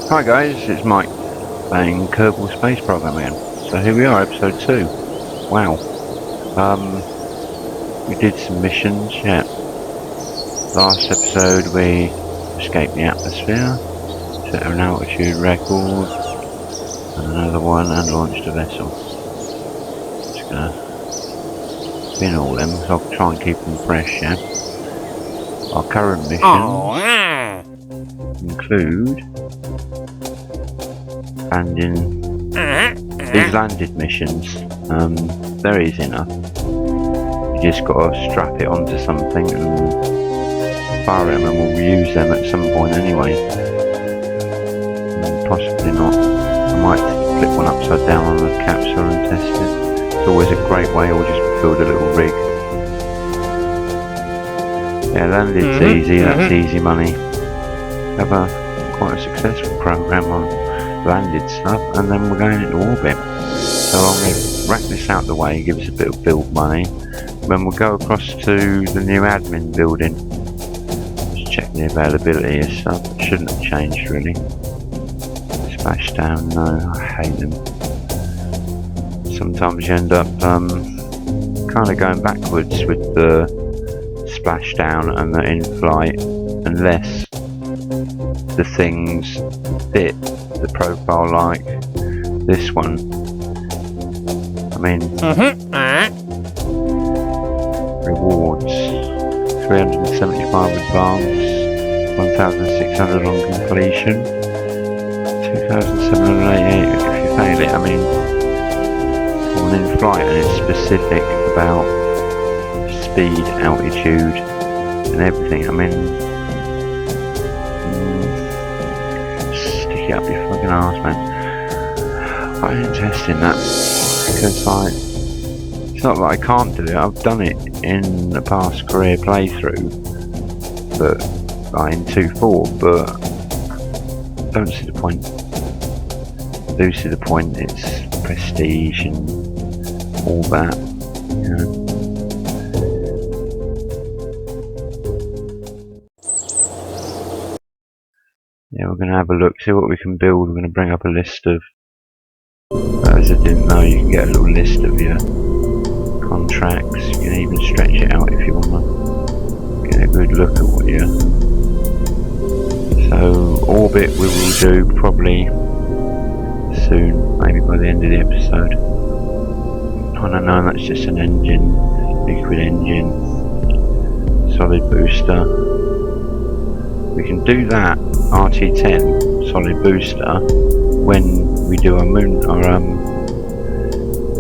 Hi guys, it's Mike playing Kerbal Space Program again. So here we are, episode 2. Wow. We did some missions, yeah. Last episode we escaped the atmosphere, set an altitude record, and another one, and launched a vessel. Just gonna spin all them, so I'll try and keep them fresh, yeah. Our current missions include landing. These landed missions, they're easy enough. You just got to strap it onto something and fire them, and we'll use them at some point anyway. Possibly not. I might flip one upside down on the capsule and test it. It's always a great way, or just build a little rig. Yeah, landed's easy, that's easy money. Have quite a successful program on landed stuff, and then we're going into orbit. So I'm going to rack this out the way, give us a bit of build money. Then we'll go across to the new admin building. Just check the availability of stuff. It shouldn't have changed really. Splashdown, no, I hate them. Sometimes you end up kind of going backwards with the splashdown and the in-flight, unless the things fit the profile like this one. I mean, rewards 375 advance, 1600 on completion, 2788 if you fail it. I mean, on in flight, and it's specific about speed, altitude and everything. I mean, stick it up your fucking arse, man. I ain't testing that, because like, it's not that I can't do it. I've done it in the past career playthrough, but like in 2.4, but don't see the point. Do see the point. It's prestige and all that, you know. Yeah, we're going to have a look, see what we can build. We're going to bring up a list of, as I didn't know, you can get a little list of your contracts. You can even stretch it out if you want to get a good look at what you. So orbit we will do probably soon, maybe by the end of the episode. I don't know, that's just an engine, liquid engine, solid booster. We can do that RT10 solid booster when we do our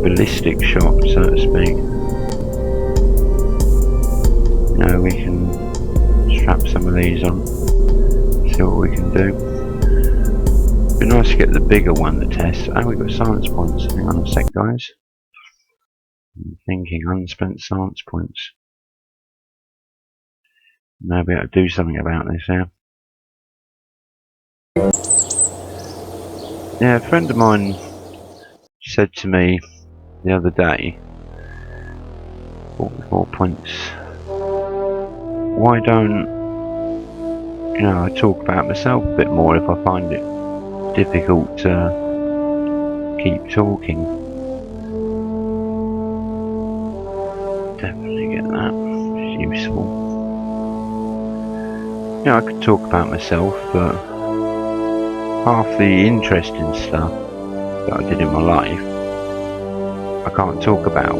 ballistic shot, so to speak. You know, we can strap some of these on, see what we can do. It'd be nice to get the bigger one to test. Oh, we've got science points. Hang on a sec, guys. I'm thinking unspent science points. Maybe I'll do something about this now. Yeah, a friend of mine said to me the other day, 44 points, why don't, you know, I talk about myself a bit more if I find it difficult to keep talking. Definitely get that, it's useful. Yeah, I could talk about myself, but half the interesting stuff that I did in my life I can't talk about,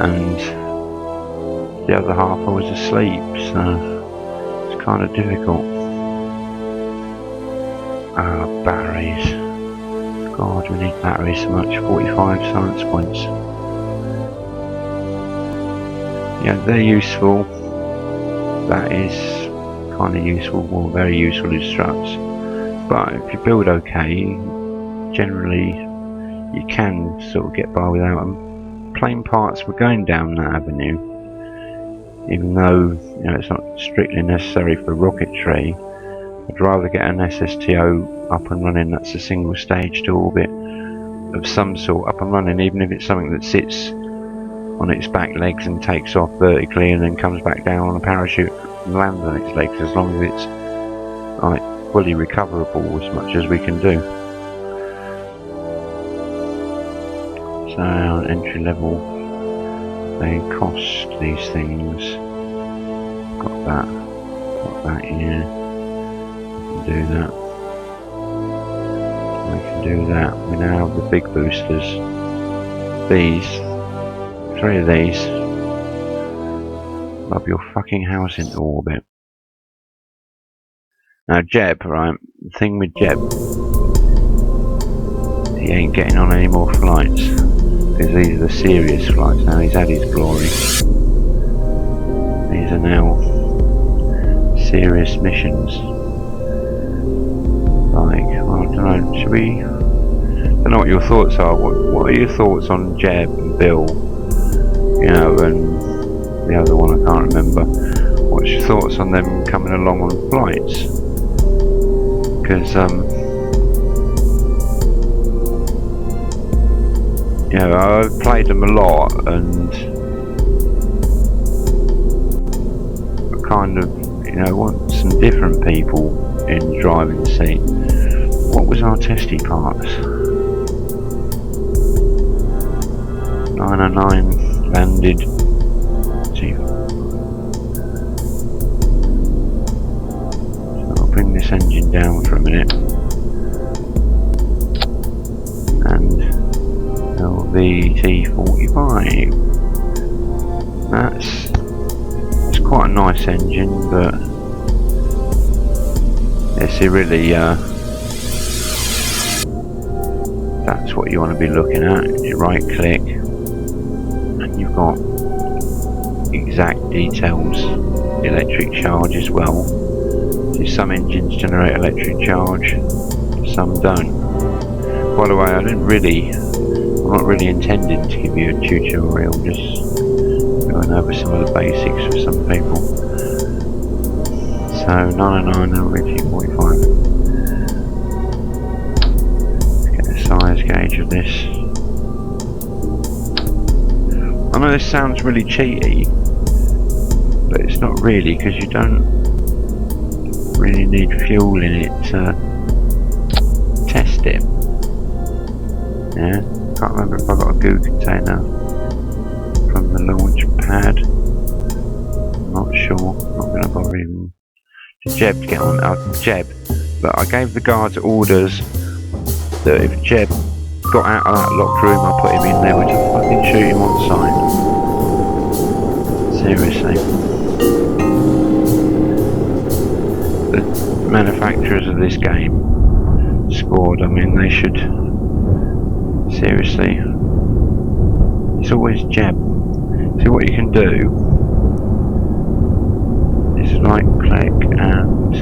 and the other half I was asleep, so it's kind of difficult. Batteries. God, we need batteries so much. 45 science points. Yeah, they're useful. That is kind of useful, or very useful as struts. But if you build okay, generally you can sort of get by without them. Plane parts, we're going down that avenue, even though, you know, it's not strictly necessary for rocketry. I'd rather get an SSTO up and running that's a single stage to orbit of some sort up and running, even if it's something that sits on its back legs and takes off vertically and then comes back down on a parachute and lands on its legs, as long as it's like fully recoverable as much as we can do. So our entry level, they cost these things. Got that here. We can do that. We can do that. We now have the big boosters. These, 3 of these. Lob your fucking house into orbit. Now Jeb, right, the thing with Jeb, he ain't getting on any more flights, because these are the serious flights now. He's had his glory. These are now serious missions. Like, I don't know, should we, I don't know what your thoughts are. What are your thoughts on Jeb and Bill, you know, and the other one I can't remember. What's your thoughts on them coming along on flights? Because you know, I've played them a lot, and I kind of, you know, want some different people in the driving seat. What was our testy parts? 909 landed. So I'll bring this engine down for a minute. And LVT45. That's quite a nice engine, but it's really that's what you want to be looking at. You right click and you've got exact details. Electric charge as well. So some engines generate electric charge, some don't. By the way, I'm not really intending to give you a tutorial, just going over some of the basics for some people. So 909 LVT45. Let's get the size gauge of this. I know this sounds really cheaty, but it's not really, because you don't really need fuel in it to test it. Yeah, can't remember if I got a goo container from the launch pad. I'm not sure. Not going to bother even to Jeb to get on. Jeb, but I gave the guards orders that if Jeb got out of that locked room, I put him in there to fucking shoot him on sight. Seriously. The manufacturers of this game scored. I mean, they should. Seriously. It's always Jeb. See, what you can do is right click and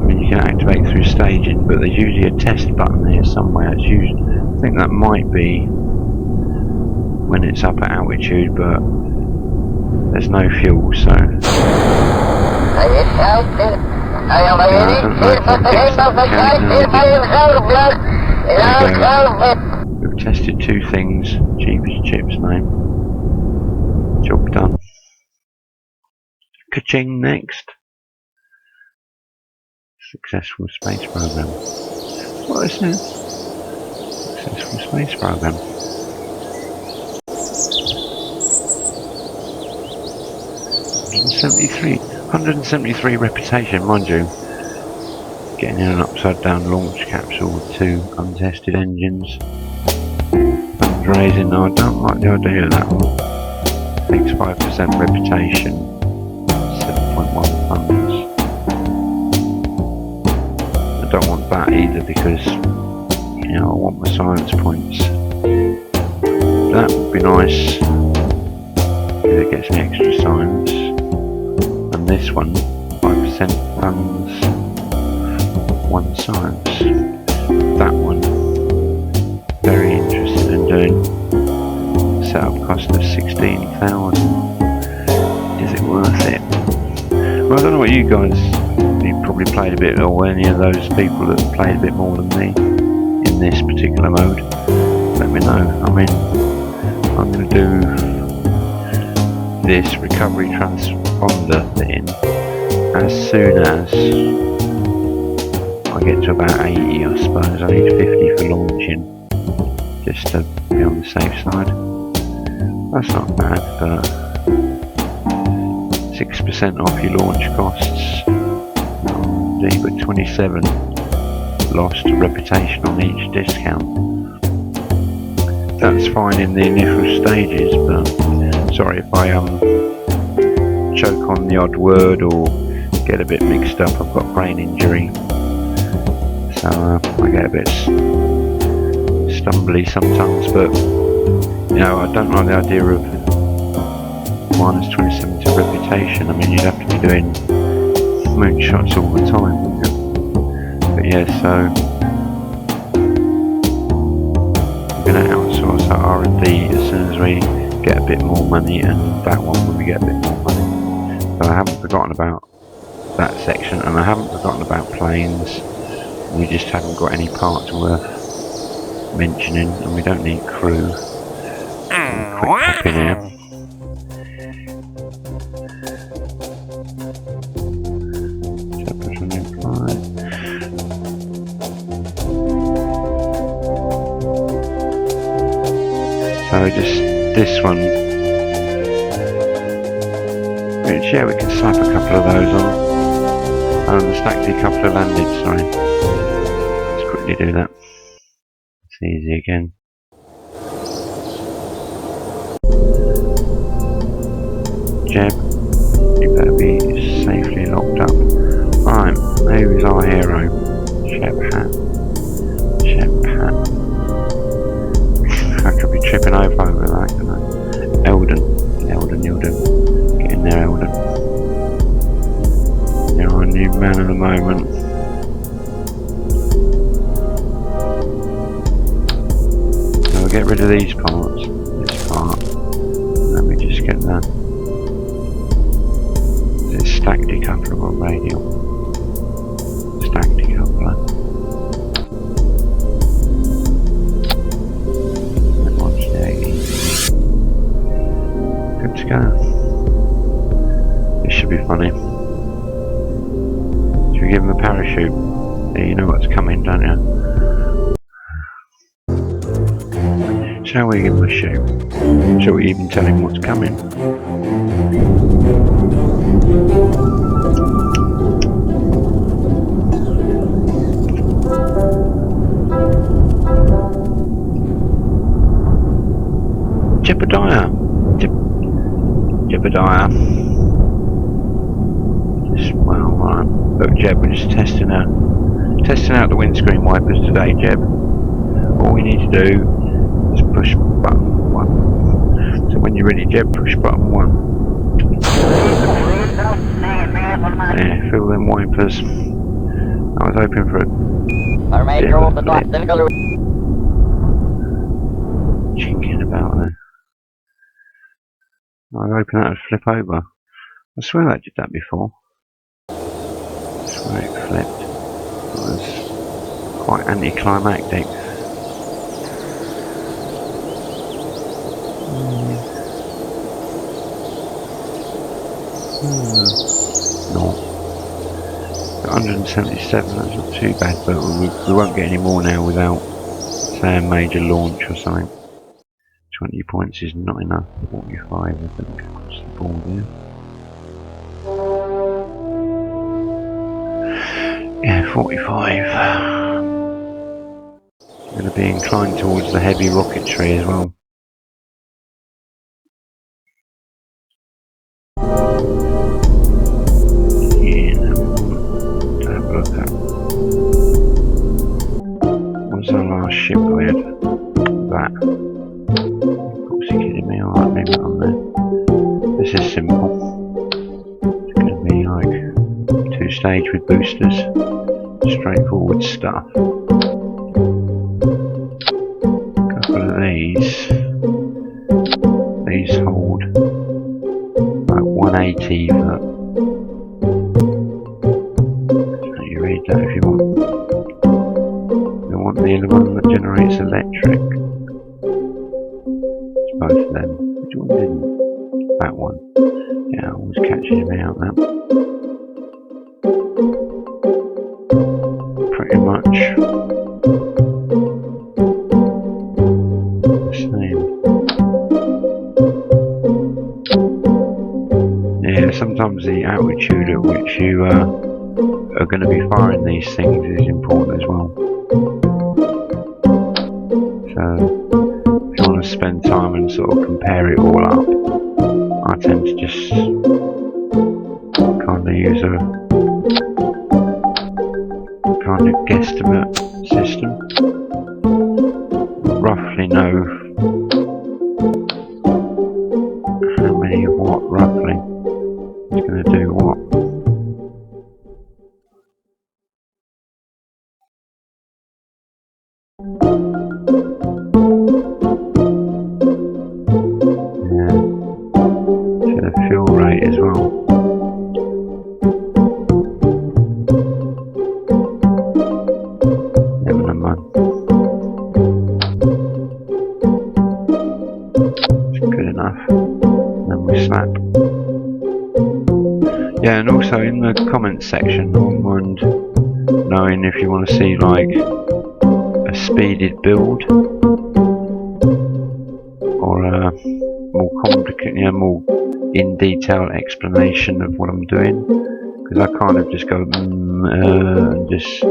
I mean, you can activate through staging, but there's usually a test button here somewhere. It's usually, I think that might be when it's up at altitude, but there's no fuel, so we've tested 2 things. Cheapest chips, mate. Job done. Ka-ching next. Successful space program. What is this? Successful space program. 173 reputation, mind you. Getting in an upside down launch capsule with 2 untested engines. Fundraising, no, I don't like the idea of that one. Takes 5% reputation, 7.1 funds. I don't want that either, because, you know, I want my science points. That would be nice, because it gets me extra science. And this one, 5% funds, 1 science. That one, very interested in doing. Setup cost of 16,000. Is it worth it? Well, I don't know what you guys, you probably played a bit, or any of those people that played a bit more than me in this particular mode. Let me know. I mean, I'm going to do this recovery transponder thing, as soon as I get to about 80, I suppose. I need 50 for launching, just to be on the safe side. That's not bad, but 6% off your launch costs. Indeed, but 27 lost reputation on each discount. That's fine in the initial stages, but sorry if I choke on the odd word or get a bit mixed up. I've got brain injury, so I get a bit stumbly sometimes, but you know, I don't like the idea of minus 27 to reputation. I mean, you'd have to be doing moonshots all the time, wouldn't you? But yeah, so we're going to outsource our R&D as soon as we get a bit more money, and that one when we get a bit more money. So I haven't forgotten about that section, and I haven't forgotten about planes. We just haven't got any parts worth mentioning, and we don't need crew. Quick pop in here. So just this one, which yeah, we can slap a couple of those on. Oh, the stacked decoupler landed, sorry. Let's quickly do that. It's easy again. Jeb, you better be safely locked up. Right, who's our hero? Shep Hat. I could be tripping over that, couldn't I? Eldon. Get in there, Eldon. You're our new man of the moment. So we'll get rid of these parts. This part. Let me just get that. Is it stacked decoupler or radial? Stacked decoupler. Good to go. This should be funny. Should we give him a parachute? Yeah, you know what's coming, don't you? Shall we give him a shoot? Shall we even tell him what's coming? Jebediah. Just, well, right. Look, Jeb, we're just testing out the windscreen wipers today, Jeb. All we need to do is push button 1. So when you're ready, Jeb, push button 1. Yeah, fill them wipers. I was hoping for a chinking about there. I was hoping that would flip over. I swear that did that before. That's where it flipped. It was quite anticlimactic. No. 177, that's not too bad, but we won't get any more now without, say, a major launch or something. 20 points is not enough. 45, I think, across the board here. Yeah, 45. Going to be inclined towards the heavy rocketry as well. Yeah, to have a look at. What was our last ship we had? That. Of course, you're kidding me. Alright, leave it on there. This is simple. It's going to be like 2-stage with boosters. Straightforward stuff. A couple of these hold like 180, but you read that if you want. You want the other one that generates electric. It's both of them. Which one didn't? That one. Yeah, always catches me out, that. pretty much the same. Yeah, sometimes the altitude at which you are going to be firing these things is important as well. So if you want to spend time and sort of compare it all up, I tend to just kind of use a kind of guesstimate system. Roughly know how many of what roughly is going to do what. Yeah, so the fuel rate as well. Never mind. Good enough. Then we slap. Yeah, and also in the comments section, I wouldn't mind knowing if you want to see like a speeded build or a more complicated, more in detail explanation of what I'm doing. Because I kind of just go and just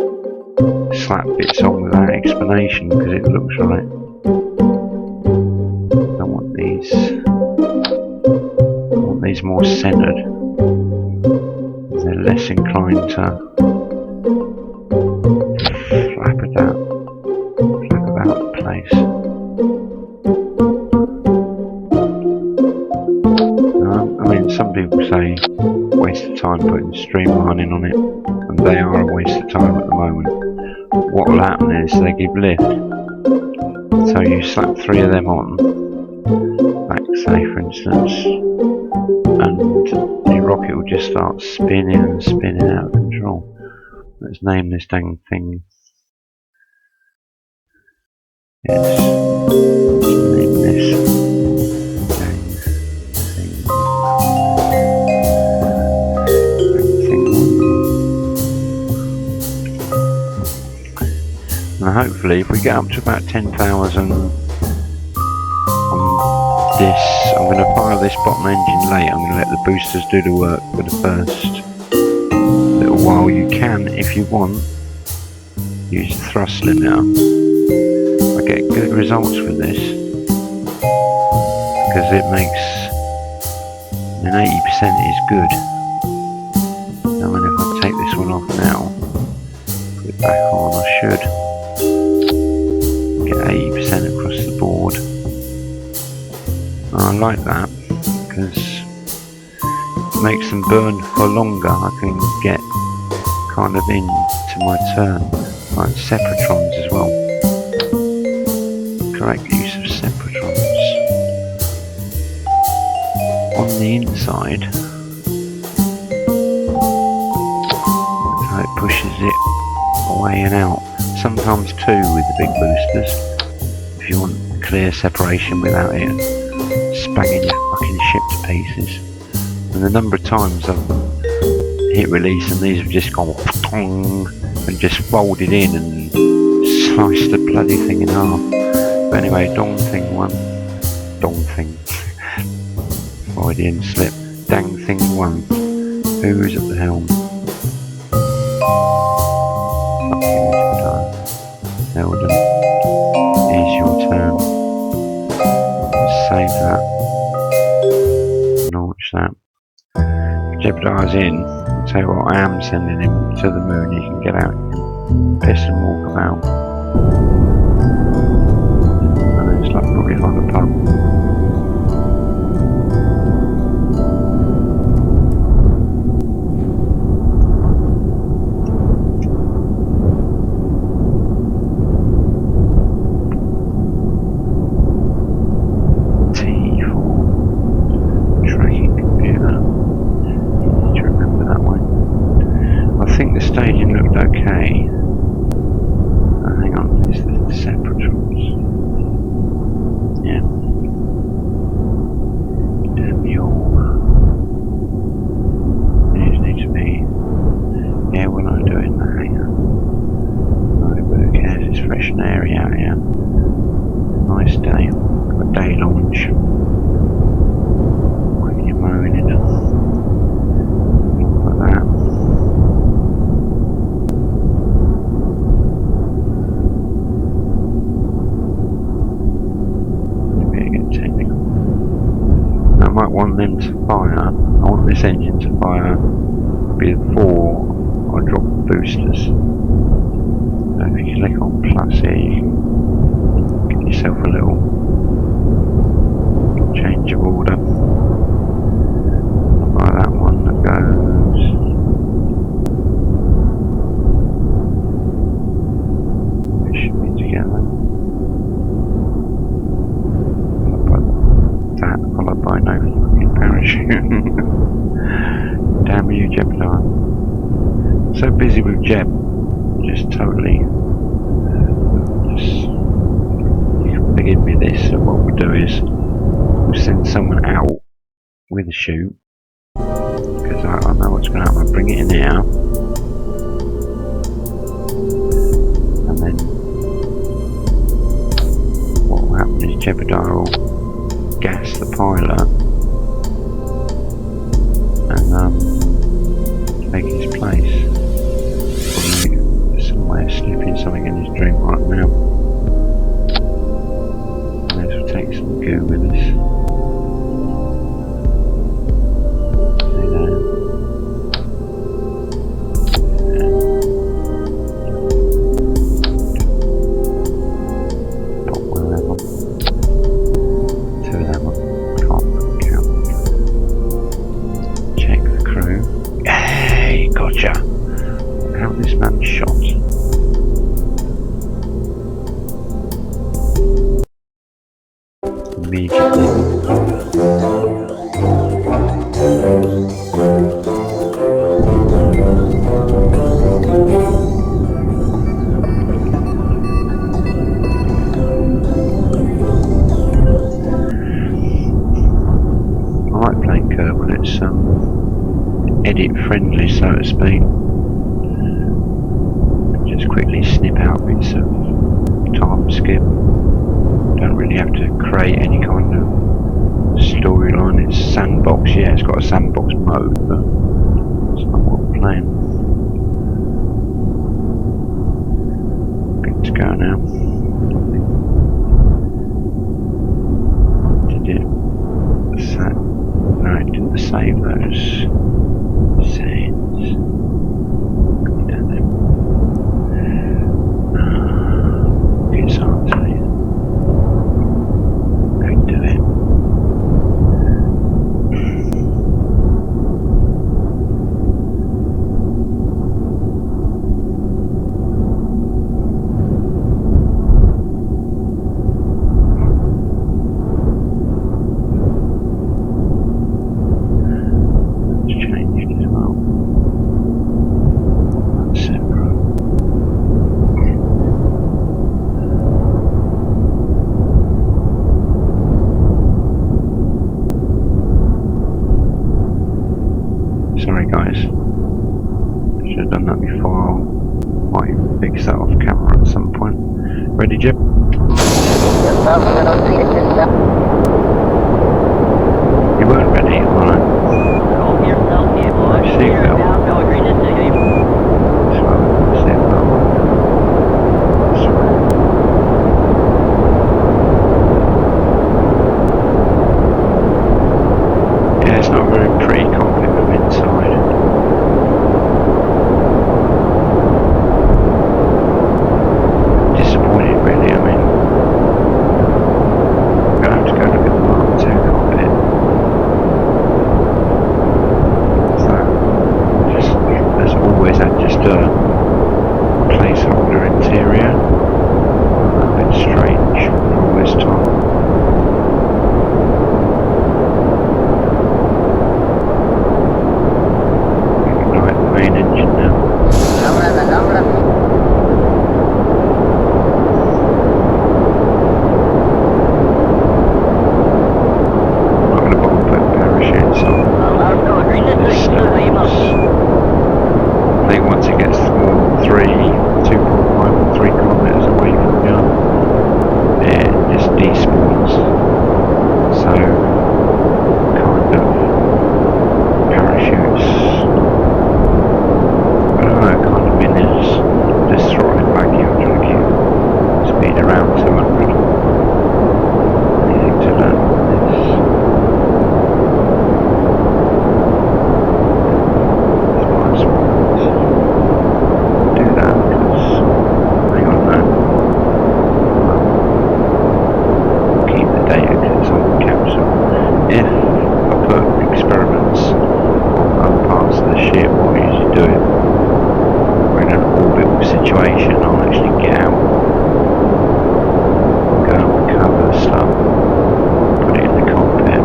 slap bits on without explanation because it looks right. I want these more centered. They're less inclined to flap about the place. I mean, some people say waste of time putting streamlining on it, and they are a waste of time at the moment. What will happen is they give lift, so you slap 3 of them on, like say for instance, and your rocket will just start spinning and spinning out of control. Let's name this dang thing. Let's name this dang thing. And hopefully if we get up to about 10,000 on this, I'm going to fire this bottom engine late. I'm going to let the boosters do the work for the first little while. You can, if you want, use the thrust limiter. I get good results with this because it makes an 80% is good. I mean, if I take this one off now, put it back on, I should get 80% across the board. And I like that because it makes them burn for longer. I can get kind of into my turn, like separatrons as well. Correct use of separatrons. On the inside, so it pushes it away and out. Sometimes 2 with the big boosters, if you want clear separation without it spagging your fucking ship to pieces. And the number of times I've hit release and these have just gone and just folded in and sliced the bloody thing in half. But anyway, dong thing 1, dong thing, Freudian slip, dang thing 1, who's at the helm? Eldon, here's your turn. Save that. Launch that. Jeopardize in. I'll tell you what, I am sending him to the moon. You can get out, piss and walk about. And it's like probably like a pub. I think the staging looked okay. Hang on, is the separatrons? Yeah. Damn you. These need to be. Yeah, we're not doing that. Hang on. Nice fresh and airy out here. Nice day. Got a day launch. Quickly mowing it. Like that. Better get technical. I might want them to fire. I want this engine to fire before I drop boosters. So if you click on plus here, you can get yourself a little change of order. I'll buy that one that goes. It should be together. Followed by no fucking parachute. Damn you, Jebediah. So busy with Jeb, just totally. You can forgive me this. So what we'll do is we'll send someone out with a chute, because I know what's going to happen. Bring it in here, and then what will happen is Jebediah will gas the pilot and take his place. Probably some way of slipping something in his drink right now. And this will take some goo with us. See there. Pop one of them on. Two of them on. Can't count. Check the crew. Hey, gotcha! How this man shot. Immediately. I like playing Kerbal, it's edit friendly, so to speak. Just quickly snip out bits of time skip. Don't really have to create any kind of storyline. It's sandbox, yeah, it's got a sandbox mode, but it's not what we're playing. Good to go now. Did it? No, it didn't save those scenes. Don't they? It's hard to say. Could do it. Sorry guys, should have done that before. Might even fix that off camera at some point. Ready, Jib? You weren't ready, alright. Seatbelt. Seatbelt. Sorry. Yeah, it's not very pretty cockpit from inside. Disappointed really, I mean. I'm going to have to go look at the Mark II cockpit. So, as always, had just a placeholder interior. A bit strange for all this time. Main engine now. I'm not going to bother putting parachutes on. I think once it gets more than 2.5 or 3 kilometres away situation, I'll actually get out, go and recover stuff, put it in the cockpit.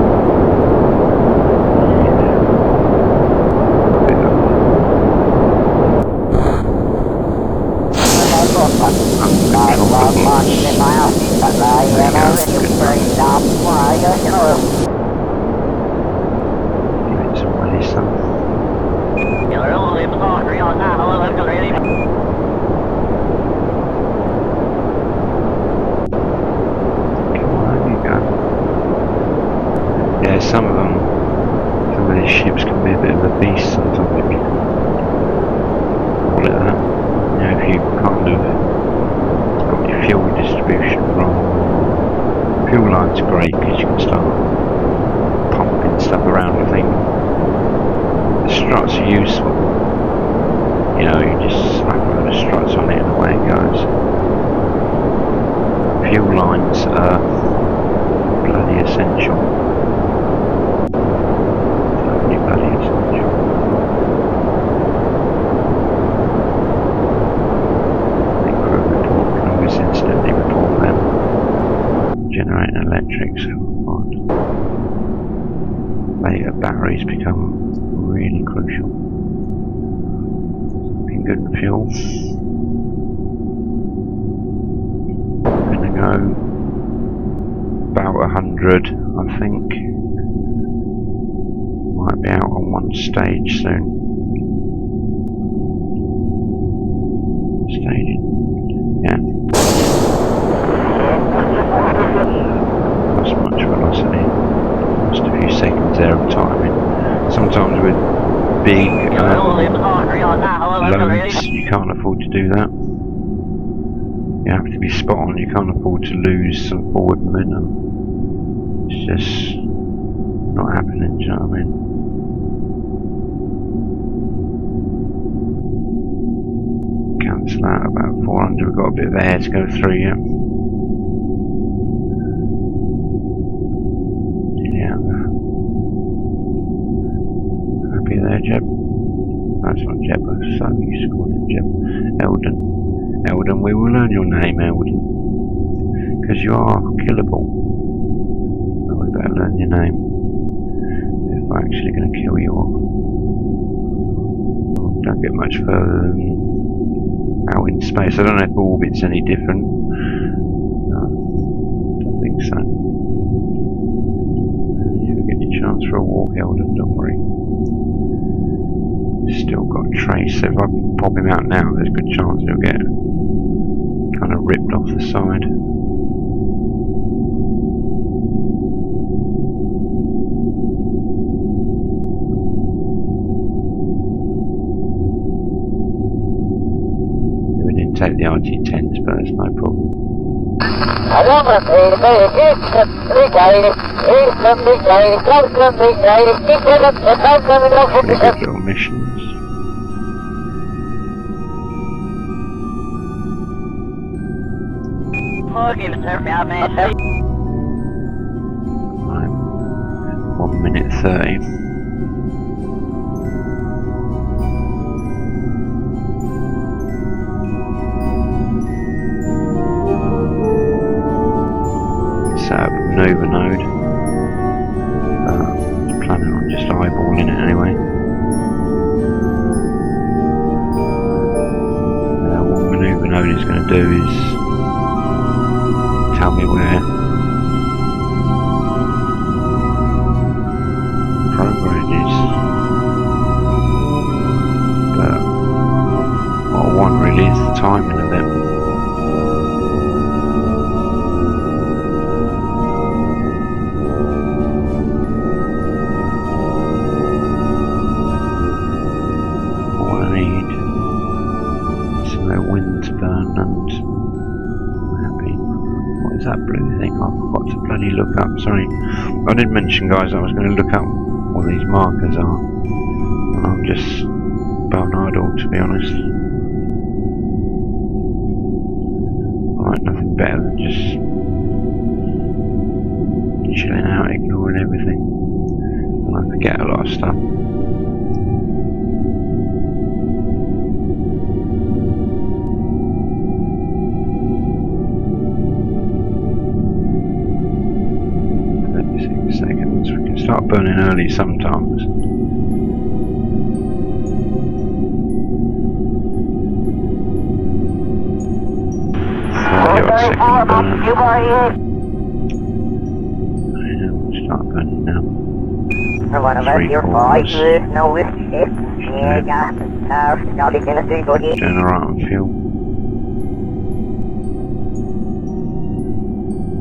Yeah, some of these ships can be a bit of a beast sometimes, if you can call it that. You know, if you kind of got your fuel distribution wrong. Fuel lines are great because you can start pumping stuff around the thing. The struts are useful. You know, you just slap a load of struts on it and away it goes. Fuel lines are bloody essential. Bloody essential. The crew report can always instantly report them. Generating electrics, fine. Later batteries become really crucial. Looking good for fuel. Gonna go about 100, I think. Might be out on one stage soon. Staging. Yeah. Lost much velocity. Lost a few seconds there of timing. Sometimes with big loads, you can't afford to do that. You have to be spot on. You can't afford to lose some forward momentum. It's just not happening, do you know what I mean? Cancel out about 400, we've got a bit of air to go through yet. Yeah. Happy there, Jeb? That's not Jeb, I'm so used to calling him Jeb. Eldon. Eldon, we will learn your name, Eldon. Because you are killable. But we better learn your name. If we're actually going to kill you off. Don't get much further than out in space. I don't know if orbit's any different. No, don't think so. You'll get your chance for a walk, Eldon, don't worry. Still got trace, so if I pop him out now, there's a good chance he'll get kind of ripped off the side. We didn't take the RT-10s, but that's no problem. Pretty good little missions. Right. 1 minute 30. Set up a maneuver node. Planning on just eyeballing it anyway. What maneuver node is going to do is tell me where progress is. But what I want really is the timing of it. That blue thing, I forgot to bloody look up, sorry. I did mention, guys, I was going to look up what these markers are, and I'm just bone-idle, to be honest. Right, nothing better than just chilling out, ignoring everything, and I forget a lot of stuff. burning early sometimes. Second burn. And we'll start burning now. 3/4. Doing alright on fuel.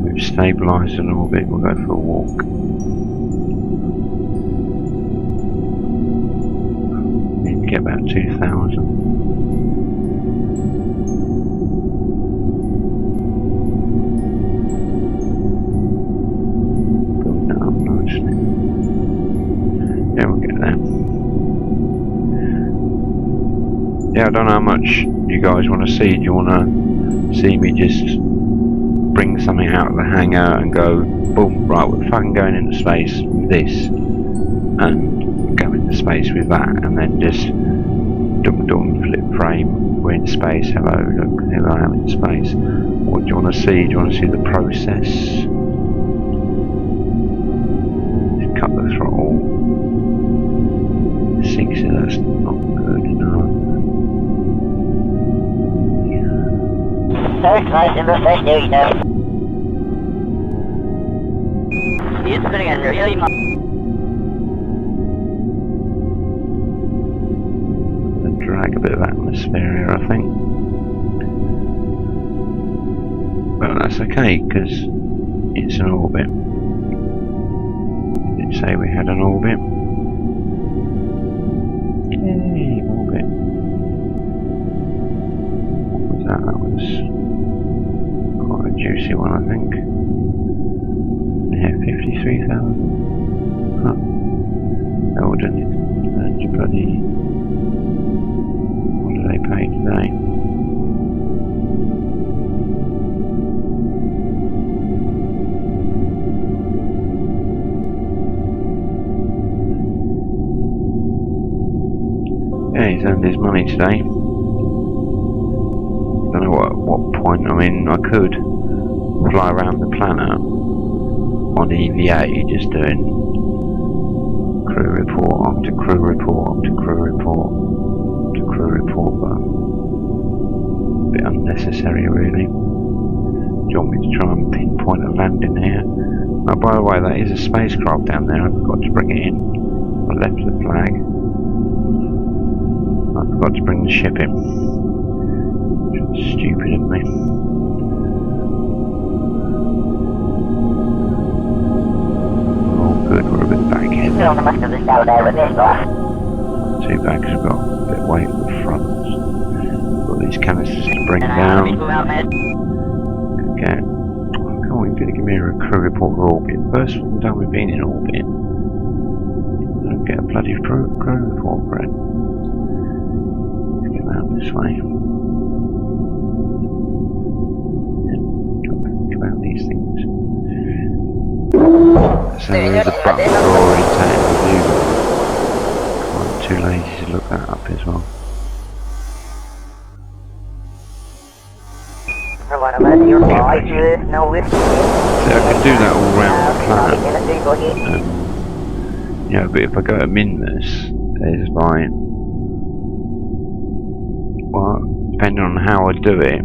We've stabilised a little bit, we'll go for a walk. We can get about 2,000. Build that up nicely. Yeah, we'll get there. Yeah, I don't know how much you guys want to see. Do you want to see me just bring something out of the hangar and go, boom, right, we're fucking going into space with this, and go into space with that, and then just dum flip frame, we're in space, hello, look, here I am in space. What do you want to see? Do you want to see the process? Just cut the throttle. 60, that's not good enough. Third class in the first area now. It's putting in really much. Drag a bit of atmosphere here, I think. But that's okay, because it's an orbit. Did it say we had an orbit? Yay, orbit. What was that? That was quite a juicy one, I think. Yeah, 53,000. Huh. Eldon, that's bloody... What do they pay today? Yeah, he's earned his money today. Don't know what point. I mean, I could fly around the planet on EVA, just doing crew report after crew report after crew report after crew report, but a bit unnecessary, really. Do you want me to try and pinpoint a landing here? Oh, by the way, that is a spacecraft down there. I forgot to bring it in. I left the flag. I forgot to bring the ship in. Stupid of me. Oh good, we're a bit back here. Too bad because we've got a bit of weight at the front. Got these canisters to bring down. Okay. Come on, you're going to give me a crew report of orbit. First time we've been in orbit. I don't get a bloody crew report for it. Let's get around this way. About these things. So there is a button for orientating the view. I'm too lazy to look that up as well. So I can do that all around the planet. Yeah, but if I go to Minmus, there's like, well, depending on how I do it,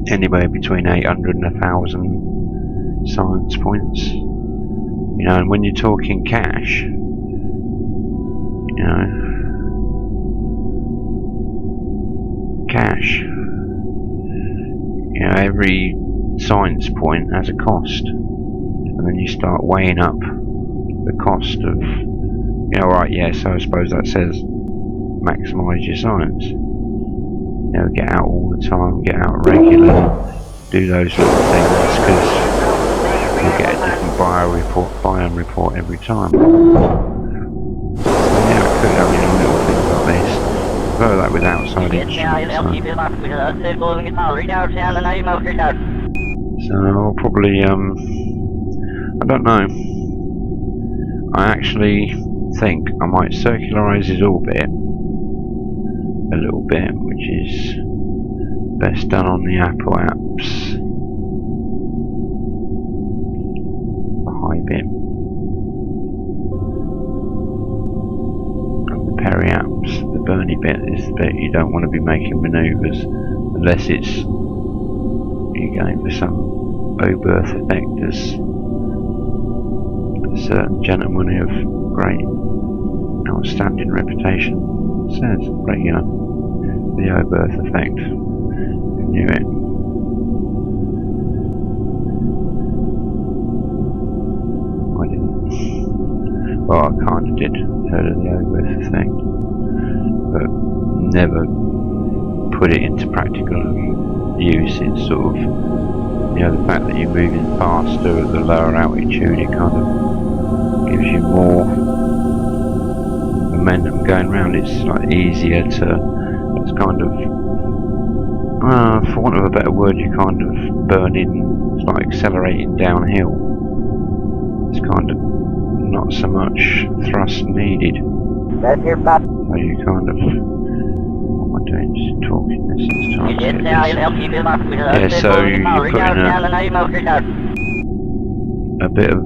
anywhere between 800 and 1,000 science points. You know, and when you're talking cash, you know, cash, you know, every science point has a cost, and then you start weighing up the cost of, you know, right, yeah, so I suppose that says maximise your science. You know, get out all the time, get out regularly, do those little things, because you'll get a different biome report every time. So yeah, I could have, you know, little things like this. Though that with outside instruments. So I'll probably, I don't know. I actually think I might circularise his orbit a little bit, which is best done on the Apple apps. The high bit. very apt. The burny bit is the bit you don't want to be making manoeuvres unless it's you're going for some O-berth effect, as a certain gentleman of great outstanding reputation says. But you know, the O-berth effect. Who knew it? I didn't. Well, I kind of did. Heard of the O-berth effect, but never put it into practical use. It's sort of, you know, the fact that you're moving faster at the lower altitude, it kind of gives you more momentum going around. It's like easier to, it's kind of, for want of a better word, you kind of burning, it's like accelerating downhill. It's kind of not so much thrust needed. That's your bus. So you kind of, what am I doing? Just talking this time. Yeah, so you're putting a bit of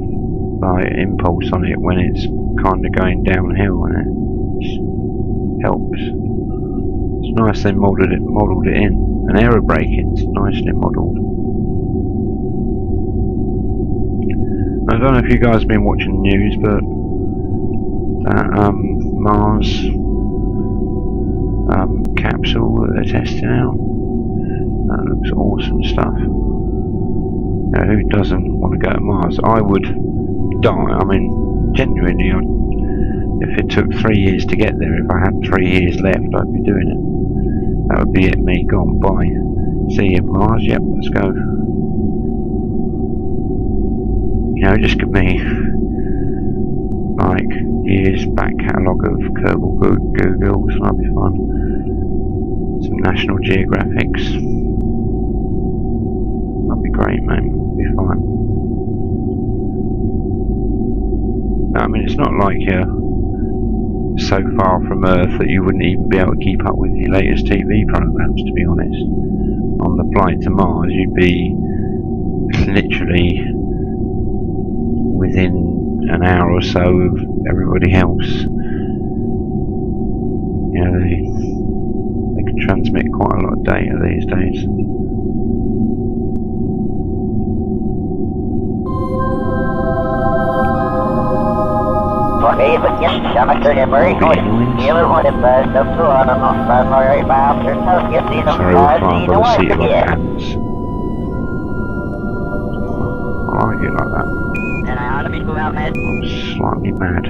like impulse on it when it's kind of going downhill, and it helps. It's nice they modelled it in, and aero braking's nicely modelled. I don't know if you guys have been watching the news, but that Mars capsule that they're testing out, that looks awesome stuff. Now, who doesn't want to go to Mars? I would die. I mean, genuinely, if it took 3 years to get there, if I had 3 years left, I'd be doing it. That would be it, me gone. Bye. See you, Mars. Yep, let's go. You know, just give me like years back catalogue of Kerbal Googles, and that'd be fun. Some National Geographics. That'd be great, mate. It'd be fun. I mean, it's not like you're so far from Earth that you wouldn't even be able to keep up with your latest TV programs, to be honest. On the flight to Mars, you'd be literally within an hour or so of everybody else. You know, they can transmit quite a lot of data these days. Sorry, but yes, I'm actually very good. You will want to burst up to on and off by my after so you see the Sorry, we'll climb by the seat of our pants. I like it like that. And I ought to be cool out, man. I'm slightly mad.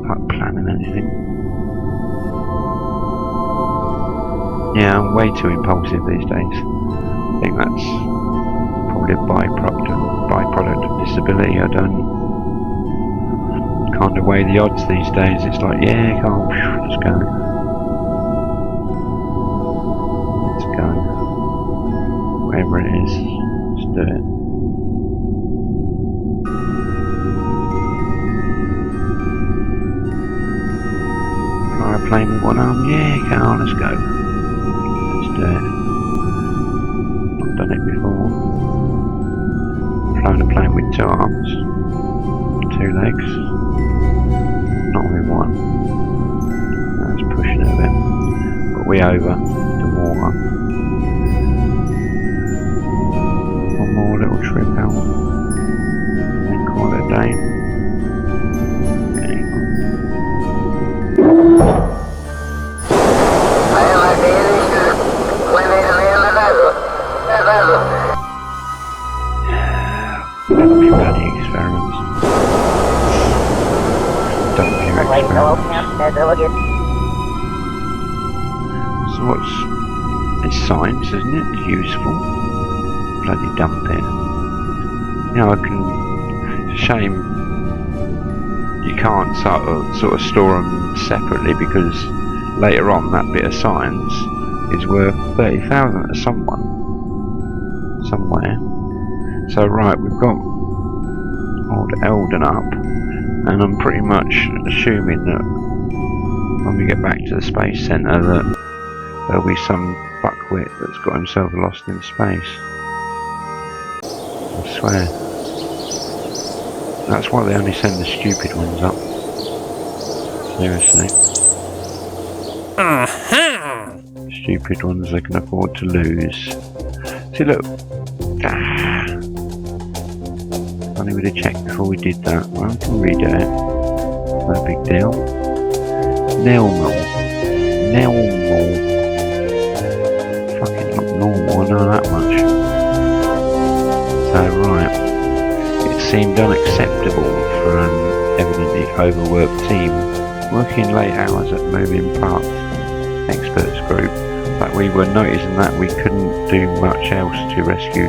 Like planning anything. Yeah, I'm way too impulsive these days. I think that's probably a byproduct of disability. I don't kind of weigh the odds these days. It's like, yeah, come on, let's go. Let's go. Whatever it is, let's do it. Fly a plane with one arm, yeah, come on, let's go. Let's do it. I've done it before. Flown a plane with two arms, two legs, not with one. That's pushing it a bit. But we over to water. One more little trip out, then call it a day. Bloody experiments. Doppler experiments. So it's science, isn't it? Useful. Bloody dump it. You know, it's a shame you can't sort of store them separately, because later on that bit of science is worth 30,000 to someone. Somewhere. So right, we've got old Eldon up, and I'm pretty much assuming that when we get back to the space centre that there'll be some fuckwit that's got himself lost in space. I swear. That's why they only send the stupid ones up. Seriously. Stupid ones they can afford to lose. See, look. Funny we'd have checked before we did that. Well, we can redo it. No big deal. Normal. Fucking not normal, I know that much. So, right. It seemed unacceptable for an evidently overworked team working late hours at moving parts experts group, but we were noticing that we couldn't do much else to rescue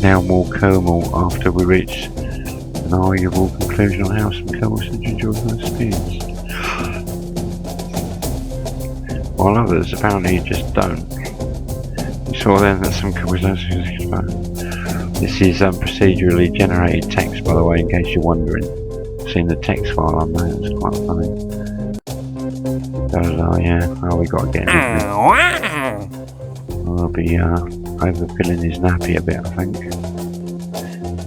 Nelmal Kermal after we reached an arguable conclusion on how some Kermal should enjoy their experience. While others apparently just don't. We saw then that some Kermal. This is procedurally generated text, by the way, in case you're wondering. Seen the text file on there, it's quite funny. Yeah, we got to get him. I'll be overfilling his nappy a bit, I think.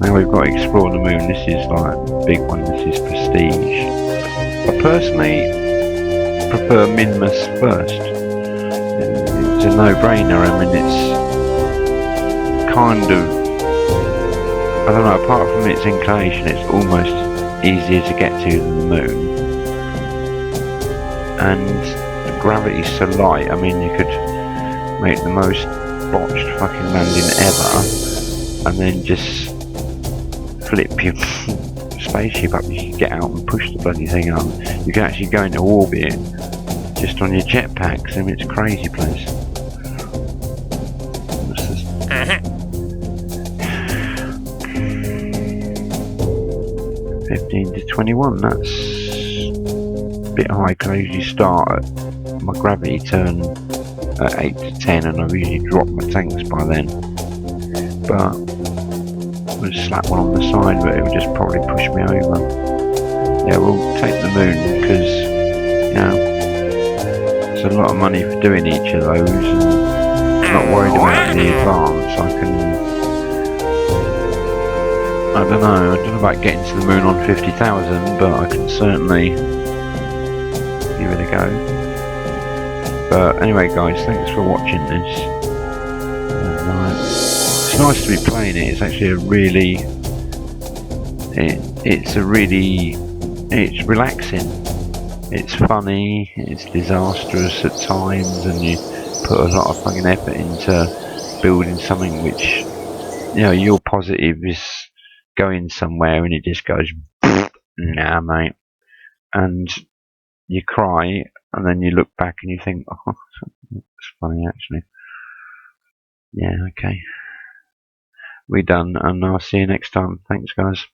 Now we've got to explore the moon. This is like a big one. This is prestige. I personally prefer Minmus first. It's a no-brainer. I mean, it's kind of, I don't know, apart from its inclination, it's almost easier to get to than the moon. And the gravity's so light, I mean, you could make the most botched fucking landing ever and then just flip your spaceship up. You can get out and push the bloody thing on. You can actually go into orbit just on your jetpacks. I mean, it's a crazy place. 15 to 21, that's a bit high because I usually start at my gravity turn at 8 to 10 and I've usually dropped my tanks by then. But I'll just slap one on the side, but it will just probably push me over. Yeah, we'll take the moon because, you know, it's a lot of money for doing each of those and I'm not worried about the advance. I don't know about getting to the moon on 50,000, but I can certainly give it a go. But anyway guys, thanks for watching this. It's nice to be playing it. It's actually it's relaxing. It's funny, it's disastrous at times, and you put a lot of fucking effort into building something which, you know, you're positive is going somewhere and it just goes nah mate, and you cry and then you look back and you think, oh, it's funny actually. Yeah, okay, we're done and I'll see you next time. Thanks guys.